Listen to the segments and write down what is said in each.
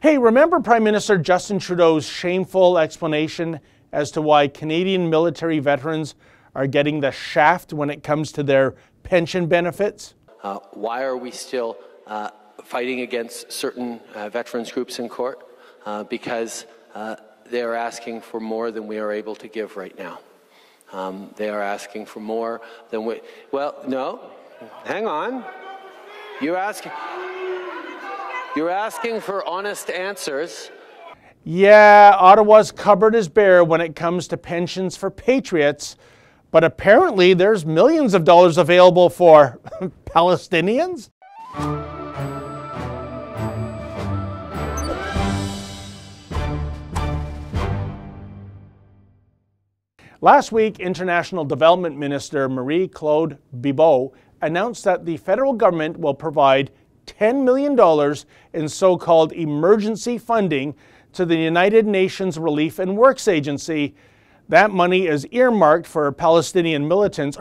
Hey, remember Prime Minister Justin Trudeau's shameful explanation as to why Canadian military veterans are getting the shaft when it comes to their pension benefits? Why are we still fighting against certain veterans groups in court? Because they are asking for more than we are able to give right now. They are asking for more than we... Well, no, hang on. You're asking for honest answers. Yeah, Ottawa's cupboard is bare when it comes to pensions for patriots, but apparently there's millions of dollars available for Palestinians? Last week, International Development Minister Marie-Claude Bibeau announced that the federal government will provide $10 million in so-called emergency funding to the United Nations Relief and Works Agency. That money is earmarked for Palestinian militants,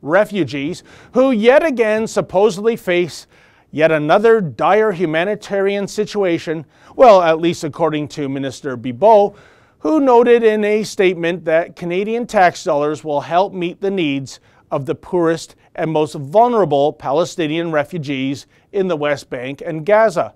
refugees, who yet again supposedly face yet another dire humanitarian situation, well, at least according to Minister Bibeau, who noted in a statement that Canadian tax dollars will help meet the needs of the poorest and most vulnerable Palestinian refugees in the West Bank and Gaza.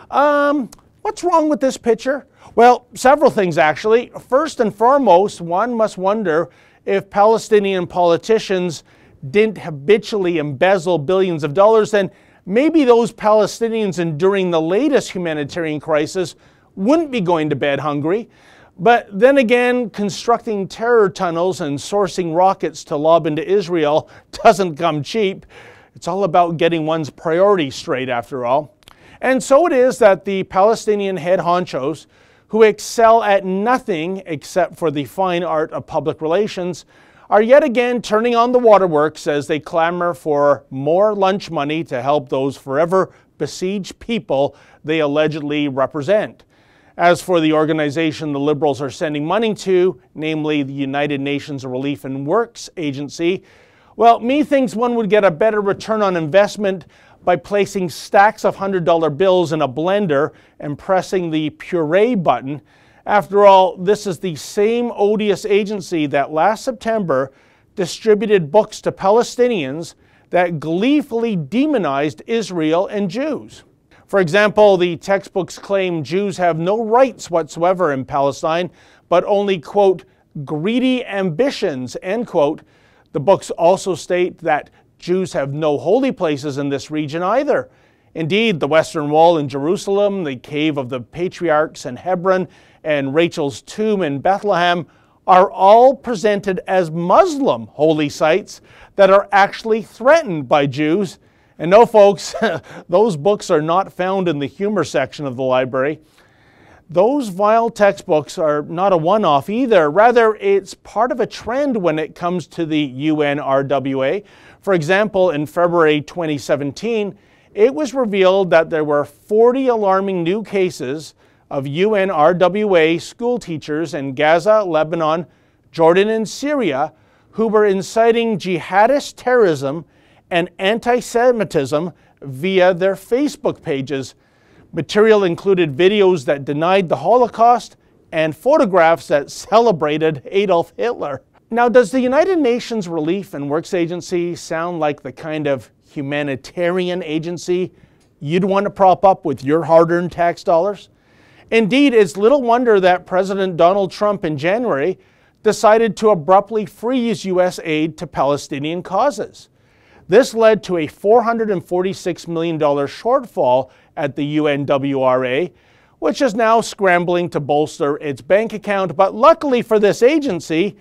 What's wrong with this picture? Well, several things actually. First and foremost, one must wonder if Palestinian politicians didn't habitually embezzle billions of dollars, then maybe those Palestinians enduring the latest humanitarian crisis wouldn't be going to bed hungry. But then again, constructing terror tunnels and sourcing rockets to lob into Israel doesn't come cheap. It's all about getting one's priorities straight after all. And so it is that the Palestinian head honchos, who excel at nothing except for the fine art of public relations, are yet again turning on the waterworks as they clamor for more lunch money to help those forever besieged people they allegedly represent. As for the organization the Liberals are sending money to, namely the United Nations Relief and Works Agency, well, methinks one would get a better return on investment by placing stacks of $100 bills in a blender and pressing the puree button. After all, this is the same odious agency that last September distributed books to Palestinians that gleefully demonized Israel and Jews. For example, the textbooks claim Jews have no rights whatsoever in Palestine, but only, quote, greedy ambitions, end quote. The books also state that Jews have no holy places in this region either. Indeed, the Western Wall in Jerusalem, the Cave of the Patriarchs in Hebron, and Rachel's tomb in Bethlehem are all presented as Muslim holy sites that are actually threatened by Jews. And no, folks, those books are not found in the humor section of the library. Those vile textbooks are not a one-off either. Rather, it's part of a trend when it comes to the UNRWA. For example, in February 2017, it was revealed that there were 40 alarming new cases of UNRWA school teachers in Gaza, Lebanon, Jordan, and Syria who were inciting jihadist terrorism and anti-Semitism via their Facebook pages. Material included videos that denied the Holocaust and photographs that celebrated Adolf Hitler. Now, does the United Nations Relief and Works Agency sound like the kind of humanitarian agency you'd want to prop up with your hard-earned tax dollars? Indeed, it's little wonder that President Donald Trump in January decided to abruptly freeze U.S. aid to Palestinian causes. This led to a $446 million shortfall at the UNWRA, which is now scrambling to bolster its bank account. But luckily for this agency,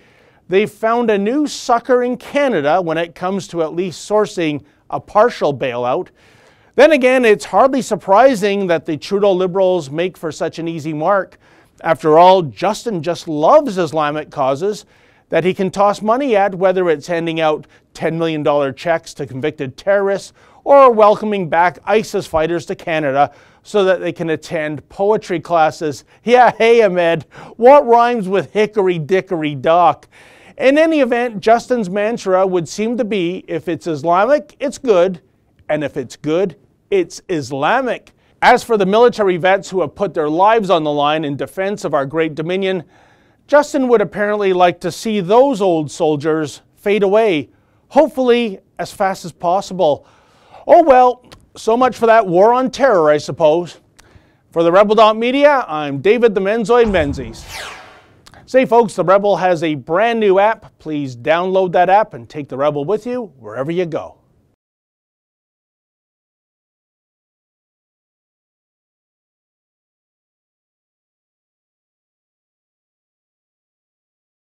they've found a new sucker in Canada when it comes to at least sourcing a partial bailout. Then again, it's hardly surprising that the Trudeau Liberals make for such an easy mark. After all, Justin just loves Islamic causes that he can toss money at, whether it's handing out $10 million checks to convicted terrorists or welcoming back ISIS fighters to Canada so that they can attend poetry classes. Yeah, hey Ahmed, what rhymes with hickory dickory dock? In any event, Justin's mantra would seem to be, if it's Islamic, it's good, and if it's good, it's Islamic. As for the military vets who have put their lives on the line in defense of our great Dominion, Justin would apparently like to see those old soldiers fade away, hopefully as fast as possible. Oh well, so much for that war on terror, I suppose. For the Rebel.media, I'm David the Menzoid Menzies. Say folks, the Rebel has a brand new app. Please download that app and take the Rebel with you wherever you go.